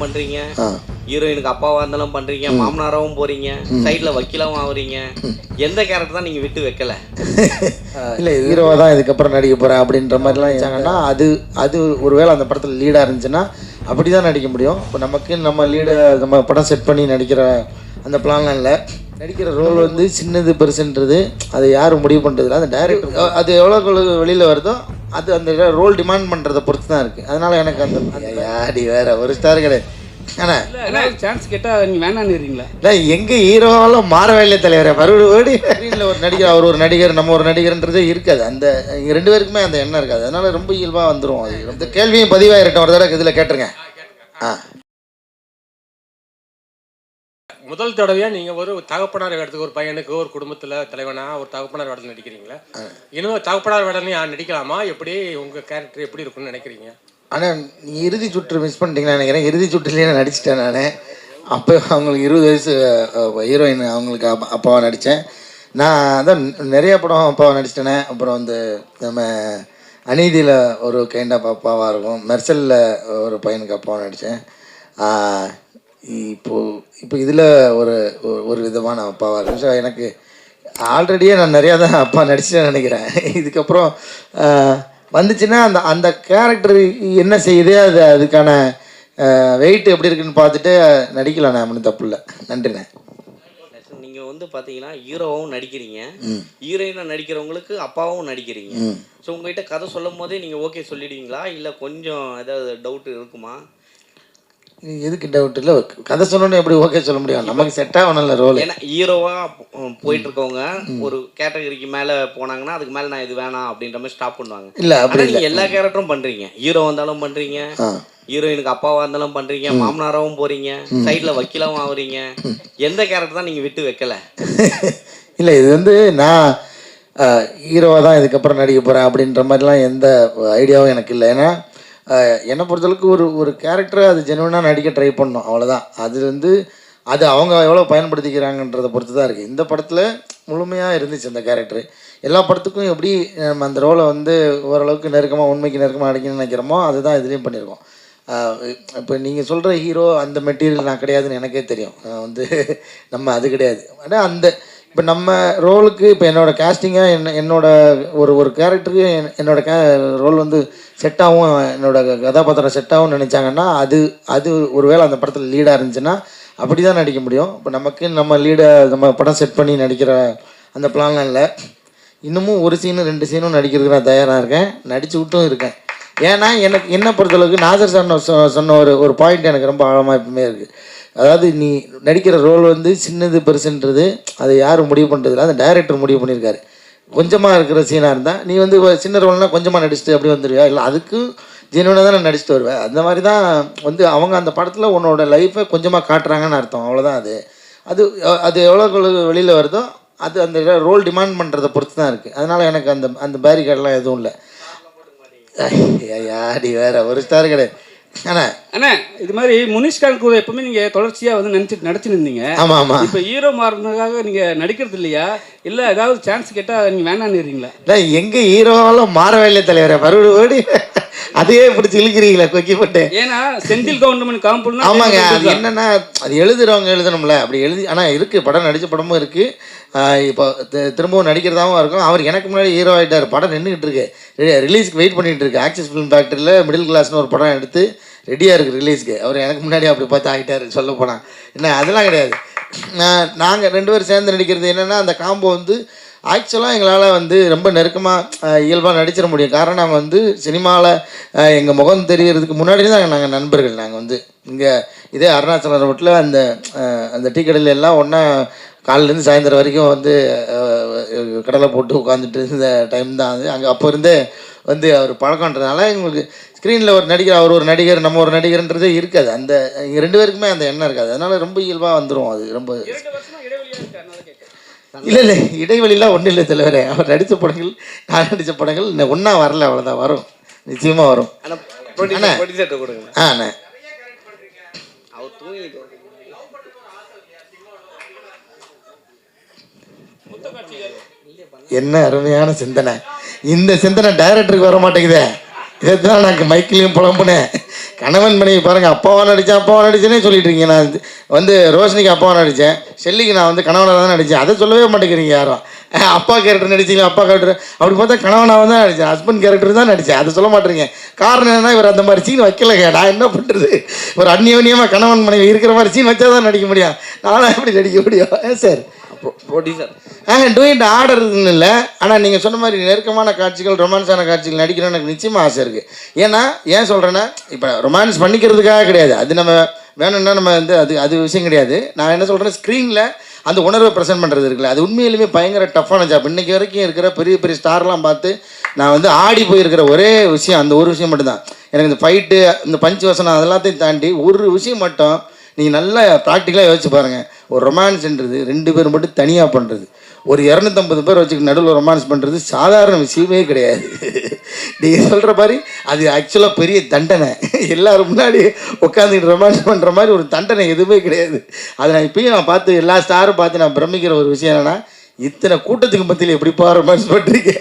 பண்றீங்க, ஹீரோயினுக்கு அப்பாவா இருந்தாலும் பண்றீங்க, மாமனாராவும் போறீங்க, சைட்ல வக்கீலாவும் ஆகுறீங்க. எந்த கேரக்டர் தான் நீங்க விட்டு வைக்கல? இல்ல ஹீரோவா தான் இதுக்கப்புறம் நடிக்க போறேன் அப்படின்ற மாதிரிலாம் வச்சாங்கன்னா அது ஒருவேளை அந்த படத்தில் லீடாக இருந்துச்சுன்னா அப்படி தான் நடிக்க முடியும். இப்போ நமக்கு நம்ம லீடை நம்ம படம் செட் பண்ணி நடிக்கிற அந்த பிளான்லாம் இல்லை. நடிக்கிற ரோல் வந்து சின்னது பெருசுன்றது அது யாரும் முடிவு பண்ணுறதில்ல. அந்த டைரக்டர் அது எவ்வளோ வெளியில் வருதோ அது அந்த ரோல் டிமாண்ட் பண்ணுறதை பொறுத்து தான் இருக்குது. அதனால் எனக்கு அந்த யாடி வேறு ஒரு ஸ்டார் கிடையாது. ஆனால் சான்ஸ் கேட்டால் நீங்கள் வேணான்னுறீங்களா? இல்லை எங்கள் ஹீரோவெல்லாம் மாறவே இல்லை தலைவரை. மறுபடியும் ஸ்க்ரீனில் ஒரு நடிகர், அவர் ஒரு நடிகர், நம்ம ஒரு நடிகர்ன்றதே இருக்காது. அந்த ரெண்டு பேருக்குமே அந்த எண்ணம் இருக்காது. அதனால் ரொம்ப இயல்பாக வந்துடும். அது இந்த கேள்வியும் பதிவாகிட்டோம் ஒரு தடவை இதில் கேட்டுருங்க. முதல் தடவையாக நீங்கள் ஒரு தகப்பனார் வேடத்துக்கு, ஒரு பையனுக்கு ஒரு குடும்பத்தில் தலைவனாக ஒரு தகப்பனார் வேடத்தில் நடிக்கிறீங்களா? இன்னும் தகப்பனார் வேடம் நடிக்கலாமா? எப்படி உங்கள் கேரக்டர் எப்படி இருக்குன்னு நினைக்கிறீங்க? ஆனால் நீ இறுதி சுற்று மிஸ் பண்ணிட்டீங்கன்னு நினைக்கிறேன். இறுதி சுற்றுலேயே நான் நடிச்சிட்டேன். நான் அப்போ அவங்களுக்கு 20 வயசு ஹீரோயின், அவங்களுக்கு அப்பாவாக நடித்தேன். நான் அதான் நிறைய படம் அப்பாவை நடிச்சிட்டேனே. அப்புறம் வந்து நம்ம அநீதியில் ஒரு கைண்ட் ஆஃப் அப்பாவாக இருக்கும், மெர்சலில் ஒரு பையனுக்கு அப்பாவாக நடித்தேன். இப்போ இதில் ஒரு விதமான அப்பாவாக இருக்கும். ஸோ எனக்கு ஆல்ரெடியே நான் நிறையா தான் அப்பா நடிச்சுட்டேன்னு நினைக்கிறேன். இதுக்கப்புறம் வந்துச்சுன்னா அந்த கேரக்டர் என்ன செய்யுது, அதுக்கான வெயிட் எப்படி இருக்குன்னு பார்த்துட்டு நடிக்கலாம். நான் ஒன்றும் தப்பு இல்லை. நன்றிண்ணே. நீங்கள் வந்து பார்த்தீங்கன்னா ஹீரோவும் நடிக்கிறீங்க, ஹீரோயினாக நடிக்கிறவங்களுக்கு அப்பாவும் நடிக்கிறீங்க. ஸோ உங்கள்கிட்ட கதை சொல்லும் போதே நீங்கள் ஓகே சொல்லிடுவீங்களா, இல்லை கொஞ்சம் ஏதாவது டவுட் இருக்குமா? எதுக்கு டவுட் இல்லை, கதை சொல்லணும்னு எப்படி ஓகே சொல்ல முடியும்? நமக்கு செட் ஆகணும்ல ரோல். ஏன்னா ஹீரோவாக போயிட்டு இருக்கவங்க ஒரு கேட்டகரிக்கு மேலே போனாங்கன்னா அதுக்கு மேலே நான் இது வேணாம் அப்படின்ற மாதிரி ஸ்டாப் பண்ணுவாங்க. இல்லை அப்படி இல்லை, எல்லா கேரக்டரும் பண்ணுறீங்க. ஹீரோ வந்தாலும் பண்ணுறீங்க, ஹீரோயினுக்கு அப்பாவாக இருந்தாலும் பண்ணுறீங்க, மாமனாராவும் போகிறீங்க, சைடில் வக்கீலாவும் ஆகுறீங்க. எந்த கேரக்டர் தான் நீங்கள் விட்டு வைக்கல? இல்லை இது வந்து நான் ஹீரோவாக தான் இதுக்கப்புறம் நடிக்க போகிறேன் அப்படின்ற மாதிரிலாம் எந்த ஐடியாவும் எனக்கு இல்லை. ஏன்னா என்னை பொறுத்தளவுக்கு ஒரு கேரக்டரை அது ஜெனுவனாக நடிக்க ட்ரை பண்ணணும், அவ்வளோதான். அது வந்து அது அவங்க எவ்வளோ பயன்படுத்திக்கிறாங்கன்றதை பொறுத்து தான் இருக்குது. இந்த படத்தில் முழுமையாக இருந்துச்சு அந்த கேரக்டரு. எல்லா படத்துக்கும் எப்படி நம்ம அந்த ரோலை வந்து ஓரளவுக்கு நெருக்கமாக, உண்மைக்கு நெருக்கமாக நடிக்கணும்னு நினைக்கிறோமோ அதுதான் இதுலேயும் பண்ணியிருக்கோம். இப்போ நீங்கள் சொல்கிற ஹீரோ அந்த மெட்டீரியல் நான் கிடையாதுன்னு எனக்கே தெரியும். வந்து நம்ம அது கிடையாது. ஆனால் அந்த இப்போ நம்ம ரோலுக்கு இப்போ என்னோடய கேஸ்டிங்காக என்னோட ஒரு கேரக்டருக்கு என்னோடய ரோல் வந்து செட்டாகவும், என்னோடய கதாபாத்திரம் செட்டாகவும் நினச்சாங்கன்னா அது ஒருவேளை அந்த படத்தில் லீடாக இருந்துச்சுன்னா அப்படி தான் நடிக்க முடியும். இப்போ நமக்கு நம்ம லீடை நம்ம படம் செட் பண்ணி நடிக்கிற அந்த பிளான்லாம் இல்லை. இன்னமும் ஒரு சீனு 2 சீனும் நடிக்கிறதுக்கு நான் தயாராக இருக்கேன், நடிச்சு விட்டும் இருக்கேன். ஏன்னா எனக்கு என்ன பொறுத்தளவுக்கு நாசர் சார் சொன்ன ஒரு பாயிண்ட் எனக்கு ரொம்ப ஆழமாக எப்பவுமே இருக்குது. அதாவது நீ நடிக்கிற ரோல் வந்து சின்னது பெருசுன்றது அது யாரும் முடிவு பண்ணுறதில்ல, அந்த டைரக்டர் முடிவு பண்ணியிருக்காரு. கொஞ்சமாக இருக்கிற சீனாக இருந்தால் நீ வந்து சின்ன ரோல்னால் கொஞ்சமாக நடிச்சுட்டு அப்படி வந்துடுவியா, இல்லை அதுக்கு ஜெனுவனாக தான் நான் நடிச்சுட்டு வருவேன். அந்த மாதிரி தான் வந்து அவங்க அந்த படத்தில் உன்னோட லைஃப்பை கொஞ்சமாக காட்டுறாங்கன்னு அர்த்தம், அவ்வளோதான். அது எவ்வளோ வெளியில் வருதோ அது அந்த ரோல் டிமாண்ட் பண்ணுறதை பொறுத்து தான் இருக்குது. அதனால் எனக்கு அந்த பேரிகேட்லாம் எதுவும் இல்லை. யாடி வேறு ஒரு ஸ்டார் கிடையாது. அண்ணா இது மாதிரி முனிஷ்கான் கூட எப்பவுமே நீங்க தொடர்ச்சியா வந்து நடிச்சுட்டு இருந்தீங்க. ஆமா ஆமா. இப்போ ஹீரோ மாறினதுக்காக நீங்க நடிக்கிறது இல்லையா, இல்ல ஏதாவது சான்ஸ் கேட்டா நீங்க வேணான்னுறீங்களா? இல்லை எங்க ஹீரோவெல்லாம் மாறவே இல்லை தலைவரை. மறுபடியும் அதையே பிடிச்சி இழுக்கிறீங்களா கொக்கி போட்டு? ஏன்னா செந்தில் கவுண்டமணி காம்பவுண்ட். ஆமாங்க, அது என்னன்னா அது எழுதுறவங்க எழுதணும்ல, அப்படி எழுதி. ஆனால் இருக்குது, படம் நடித்த படமும் இருக்குது. இப்போ திரும்பவும் நடிக்கிறதாகவும் இருக்கும். அவர் எனக்கு முன்னாடி ஹீரோ ஆகிட்டார். படம் நின்றுக்கிட்டு இருக்கு, ரிலீஸ்க்கு வெயிட் பண்ணிகிட்டு இருக்கு. ஆக்சிஸ் ஃபிலிம் ஃபேக்டரியில் மிடில் கிளாஸ்னு ஒரு படம் எடுத்து ரெடியாக இருக்குது ரிலீஸ்க்கு. அவர் எனக்கு முன்னாடி அப்படி பார்த்து ஆகிட்டார் சொல்ல போனால். என்ன அதெல்லாம் கிடையாது. நாங்கள் 2 பேரும் சேர்ந்து நடிக்கிறது என்னென்னா அந்த காம்போ வந்து ஆக்சுவலாக எங்களால் வந்து ரொம்ப நெருக்கமாக இயல்பாக நடிச்சிட முடியும். காரணம் நாங்கள் வந்து சினிமாவில் எங்கள் முகம் தெரியறதுக்கு முன்னாடி தான் நாங்கள் நண்பர்கள். நாங்கள் வந்து இங்கே இதே அருணாச்சலம் ரோட்டில் அந்த டீ கடையில் எல்லாம் ஒன்றா காலையிலேருந்து சாயந்தரம் வரைக்கும் வந்து கடலை போட்டு உட்காந்துட்டு இருந்த டைம் தான் அது. அங்கே அப்போ இருந்தே வந்து அவர் பழக்கன்றதுனால எங்களுக்கு ஸ்க்ரீனில் ஒரு நடிகர், அவர் ஒரு நடிகர், நம்ம ஒரு நடிகர்ன்றதே இருக்காது. அந்த 2 பேருக்குமே அந்த எண்ணம் இருக்காது. அதனால் ரொம்ப இயல்பாக வந்துடும். அது ரொம்ப இல்லை இடைவெளிலாம் ஒன்றும் இல்லை தலைவரே. அவர் நடித்த படங்கள், நான் நடித்த படங்கள் ஒன்றா வரல, அவ்வளோதான். வரும், நிச்சயமாக வரும். அண்ணா அண்ணா என்ன அருமையான சிந்தனை. இந்த சிந்தனை டைரக்டருக்கு வர மாட்டேங்குதே. இதைத்தான் நான் மைக்கிலையும் புலம்புனேன், கணவன் மனைவி பாருங்கள், அப்பாவா நடித்தேனே சொல்லிட்டு இருக்கீங்க. நான் வந்து ரோஷினிக்கு அப்பாவா நடித்தேன், ஷெல்லிக்கு நான் வந்து கணவனாக தான் நடித்தேன். அதை சொல்லவே மாட்டேங்கிறீங்க யாரும். அப்பா கேரக்டர் நடிச்சிங்களா, அப்பா கேரக்டர் அப்படி பார்த்தா கணவனாக தான் நடித்தேன், ஹஸ்பண்ட் கேரக்டர் தான் நடித்தேன். அதை சொல்ல மாட்டேறீங்க. காரணம் என்னன்னா, இவர் அந்த மாதிரி சீன் வைக்கலைங்க. நான் என்ன பண்ணுறது? ஒரு அந்நியோன்யமாக கணவன் மனைவி இருக்கிற மாதிரி சீன் வச்சா தான் நடிக்க முடியும். நானும் எப்படி நடிக்க முடியும் சார்? ப்ரொடியூசர் டூயிட் ஆர்டர்னு இல்லை. ஆனால் நீங்கள் சொன்ன மாதிரி நெருக்கமான காட்சிகள், ரொமான்ஸான காட்சிகள் நடிக்கணும்னு எனக்கு நிச்சயமாக ஆசை இருக்குது. ஏன் சொல்கிறேன்னா, இப்போ ரொமான்ஸ் பண்ணிக்கிறதுக்காக கிடையாது, அது நம்ம வேணும்னா நம்ம வந்து அது விஷயம் கிடையாது. நான் என்ன சொல்கிறேன், ஸ்க்ரீனில் அந்த உணர்வை ப்ரெசென்ட் பண்ணுறது இருக்குல்ல, அது உண்மையிலுமே பயங்கர டஃப்பான ஜாப். இன்றைக்கி வரைக்கும் இருக்கிற பெரிய பெரிய ஸ்டார்லாம் பார்த்து நான் வந்து ஆடி போயிருக்கிற ஒரே விஷயம் அந்த ஒரு விஷயம் மட்டும்தான். எனக்கு இந்த ஃபைட்டு, இந்த பஞ்சு வசனம் அதெல்லாத்தையும் தாண்டி ஒரு விஷயம் மட்டும் நீங்கள் நல்லா ப்ராக்டிக்கலாக யோசிச்சு பாருங்கள். ஒரு ரொமான்ஸ்ன்றது 2 பேர் மட்டும் தனியாக பண்ணுறது, ஒரு 250 பேர் வச்சுக்கிட்டு நடுவில் ரொமான்ஸ் பண்ணுறது சாதாரண விஷயமே கிடையாது. நீங்கள் சொல்கிற மாதிரி அது ஆக்சுவலாக பெரிய தண்டனை. எல்லோரும் முன்னாடி உட்காந்துக்கிட்டு ரொமான்ஸ் பண்ணுற மாதிரி ஒரு தண்டனை எதுவுமே கிடையாது. அதை நான் இப்பயும் நான் பார்த்து எல்லா ஸ்டாரும் பார்த்து நான் பிரமிக்கிற ஒரு விஷயம் என்னென்னா, இத்தனை கூட்டத்துக்கு மத்தியில் எப்படிப்பா ரொமான்ஸ் பண்ணுறீங்க?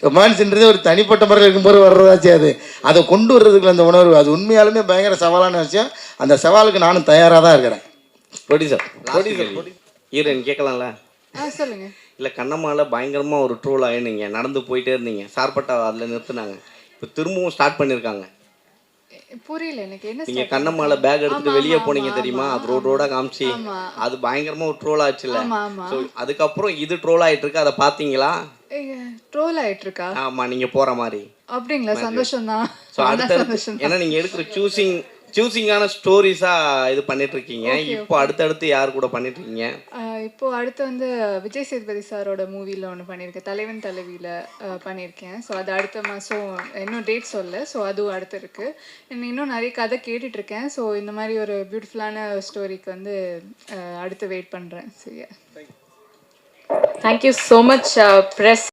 ரொமான்ஸ்ன்றதே ஒரு தனிப்பட்ட முறையில் இருக்கும்போது வர்றதாச்சு. அதை கொண்டு வர்றதுக்குள்ள அந்த உணர்வு, அது உண்மையாலுமே பயங்கர சவாலான விஷயம். அந்த சவாலுக்கு நானும் தயாராக தான் இருக்கிறேன். ப்ரொடியூசர் ஹீரோயின் கேட்கலாம்ல? சொல்லுங்க. இல்லை, கண்ணம்மாவில் பயங்கரமாக ஒரு ட்ரோல் ஆகினீங்க, நடந்து போயிட்டே இருந்தீங்க, சார்பட்டா அதில் நிறுத்துனாங்க, இப்போ திரும்பவும் ஸ்டார்ட் பண்ணியிருக்காங்க. புரியல எனக்கு என்ன. நீங்கள் கண்ணம்மாவில் பேக் எடுத்துட்டு வெளியே போனீங்க தெரியுமா, அது ரோடோட காமிச்சு, அது பயங்கரமாக ஒரு ட்ரோல் ஆச்சுல்ல. ஸோ அதுக்கப்புறம் இது ட்ரோல் ஆகிட்டு இருக்கு, அதை பார்த்தீங்களா? ட்ரோல் ஆயிட்டு இருக்கா? ஆமாம், நீங்கள் போகிற மாதிரி. அப்படிங்களா? சந்தோஷம் தான். ஸோ அடுத்த ஏன்னா நீங்கள் எடுக்கிற சூசிங்கான ஸ்டோரிஸாக இது பண்ணிட்டு இருக்கீங்க. இப்போ அடுத்தடுத்து யார் கூட பண்ணிட்டு இருக்கீங்க? இப்போ அடுத்து வந்து விஜய் சேதுபதி சாரோட மூவியில் ஒன்று பண்ணியிருக்கேன், தலைவன் தலைவியில் பண்ணியிருக்கேன். ஸோ அது அடுத்த மாதம், இன்னும் டேட் சொல்ல. ஸோ அதுவும் அடுத்து இருக்குது. இன்னும் நிறைய கதை கேட்டுட்ருக்கேன். ஸோ இந்த மாதிரி ஒரு பியூட்டிஃபுல்லான ஸ்டோரிக்கு வந்து அடுத்து வெயிட் பண்ணுறேன். சரியா? Thank you so much, press.